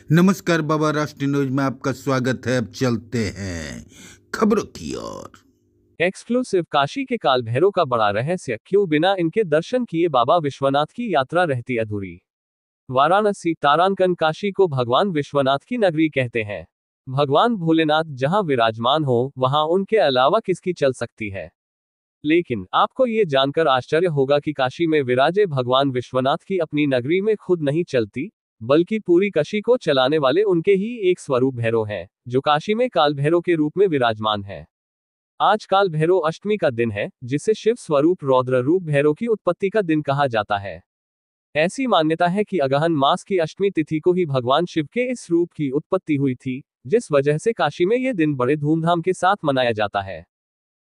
नमस्कार बाबा, राष्ट्रीय न्यूज में आपका स्वागत है। अब चलते हैं खबरों की ओर। एक्सक्लूसिव काशी के काल भैरव का बड़ा रहस्य, क्यों बिना इनके दर्शन किए बाबा विश्वनाथ की यात्रा रहती अधूरी। वाराणसी तारांकन काशी को भगवान विश्वनाथ की नगरी कहते हैं। भगवान भोलेनाथ जहां विराजमान हो वहां उनके अलावा किसकी चल सकती है। लेकिन आपको ये जानकर आश्चर्य होगा कि काशी में विराजे भगवान विश्वनाथ की अपनी नगरी में खुद नहीं चलती, बल्कि पूरी काशी को चलाने वाले उनके ही एक स्वरूप भैरव हैं, जो काशी में काल भैरव के रूप में विराजमान है। आज काल भैरव अष्टमी का दिन है, जिसे शिव स्वरूप रौद्र रूप भैरव की उत्पत्ति का दिन कहा जाता है। ऐसी मान्यता है कि अगहन मास की अष्टमी तिथि को ही भगवान शिव के इस रूप की उत्पत्ति हुई थी, जिस वजह से काशी में यह दिन बड़े धूमधाम के साथ मनाया जाता है।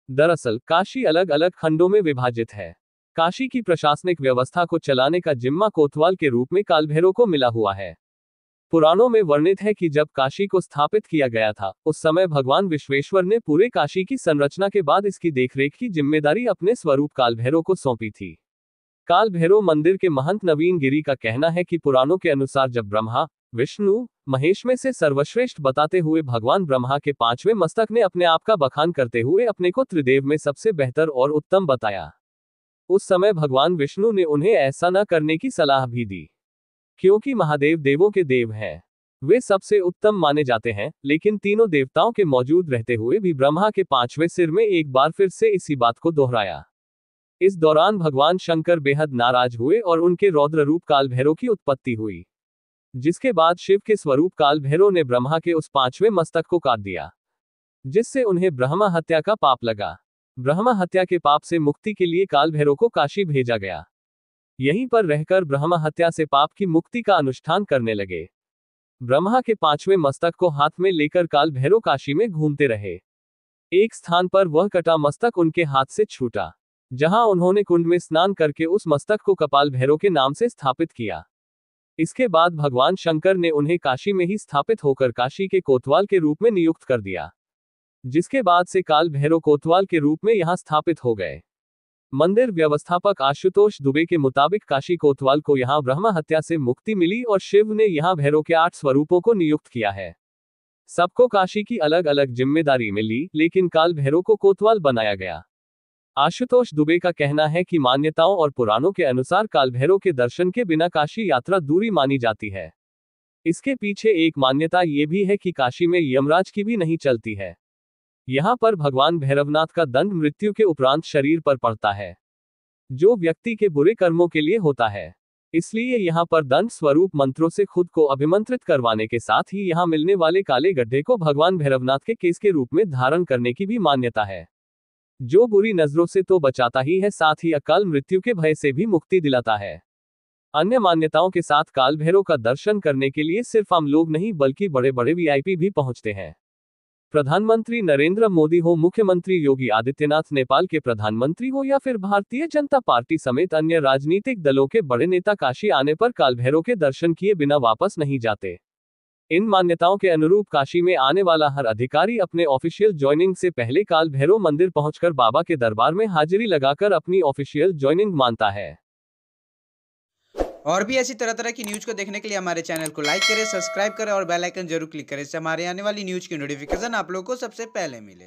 दरअसल काशी अलग अलग खंडों में विभाजित है। काशी की प्रशासनिक व्यवस्था को चलाने का जिम्मा कोतवाल के रूप में काल भैरव को मिला हुआ है। पुराणों में वर्णित है कि जब काशी को स्थापित किया गया था, उस समय भगवान विश्वेश्वर ने पूरे काशी की संरचना के बाद इसकी देखरेख की जिम्मेदारी अपने स्वरूप काल भैरव को सौंपी थी। काल भैरव मंदिर के महंत नवीन गिरी का कहना है कि पुराणों के अनुसार जब ब्रह्मा, विष्णु, महेश में से सर्वश्रेष्ठ बताते हुए भगवान ब्रह्मा के पांचवें मस्तक ने अपने आप का बखान करते हुए अपने को त्रिदेव में सबसे बेहतर और उत्तम बताया, उस समय भगवान विष्णु ने उन्हें ऐसा न करने की सलाह भी दी, क्योंकि महादेव देवों के देव हैं, वे सबसे उत्तम माने जाते हैं। लेकिन तीनों देवताओं के मौजूद रहते हुए भी ब्रह्मा के पांचवें सिर में एक बार फिर से इसी बात को दोहराया। इस दौरान भगवान शंकर बेहद नाराज हुए और उनके रौद्र रूप काल भैरव की उत्पत्ति हुई, जिसके बाद शिव के स्वरूप काल भैरव ने ब्रह्मा के उस पांचवें मस्तक को काट दिया, जिससे उन्हें ब्रह्मा हत्या का पाप लगा। ब्रह्मा हत्या के पाप से मुक्ति के लिए काल भैरव को काशी भेजा गया। यहीं पर रहकर ब्रह्मा हत्या से पाप की मुक्ति का अनुष्ठान करने लगे। ब्रह्मा के पांचवें मस्तक को हाथ में लेकर काल भैरव काशी में घूमते रहे। एक स्थान पर वह कटा मस्तक उनके हाथ से छूटा, जहां उन्होंने कुंड में स्नान करके उस मस्तक को कपाल भैरव के नाम से स्थापित किया। इसके बाद भगवान शंकर ने उन्हें काशी में ही स्थापित होकर काशी के कोतवाल के रूप में नियुक्त कर दिया, जिसके बाद से काल भैरव कोतवाल के रूप में यहां स्थापित हो गए। मंदिर व्यवस्थापक आशुतोष दुबे के मुताबिक काशी कोतवाल को यहां ब्रह्मा हत्या से मुक्ति मिली और शिव ने यहां भैरव के 8 स्वरूपों को नियुक्त किया है। सबको काशी की अलग अलग जिम्मेदारी मिली, लेकिन काल भैरव को कोतवाल बनाया गया। आशुतोष दुबे का कहना है कि मान्यताओं और पुराणों के अनुसार काल भैरव के दर्शन के बिना काशी यात्रा दूरी मानी जाती है। इसके पीछे एक मान्यता ये भी है कि काशी में यमराज की भी नहीं चलती है। यहाँ पर भगवान भैरवनाथ का दंड मृत्यु के उपरांत शरीर पर पड़ता है, जो व्यक्ति के बुरे कर्मों के लिए होता है। इसलिए यहाँ पर दंड स्वरूप मंत्रों से खुद को अभिमंत्रित करवाने के साथ ही यहाँ मिलने वाले काले गड्ढे को भगवान भैरवनाथ के केस के रूप में धारण करने की भी मान्यता है, जो बुरी नजरों से तो बचाता ही है, साथ ही अकाल मृत्यु के भय से भी मुक्ति दिलाता है। अन्य मान्यताओं के साथ काल भैरव का दर्शन करने के लिए सिर्फ आम लोग नहीं बल्कि बड़े बड़े वीआईपी भी पहुंचते हैं। प्रधानमंत्री नरेंद्र मोदी हो, मुख्यमंत्री योगी आदित्यनाथ, नेपाल के प्रधानमंत्री हो या फिर भारतीय जनता पार्टी समेत अन्य राजनीतिक दलों के बड़े नेता काशी आने पर काल भैरव के दर्शन किए बिना वापस नहीं जाते। इन मान्यताओं के अनुरूप काशी में आने वाला हर अधिकारी अपने ऑफिशियल ज्वाइनिंग से पहले काल भैरव मंदिर पहुंचकर बाबा के दरबार में हाजिरी लगाकर अपनी ऑफिशियल ज्वाइनिंग मानता है। और भी ऐसी तरह तरह की न्यूज को देखने के लिए हमारे चैनल को लाइक करें, सब्सक्राइब करें और बेल आइकन जरूर क्लिक करें, इससे हमारे आने वाली न्यूज की नोटिफिकेशन आप लोगों को सबसे पहले मिले।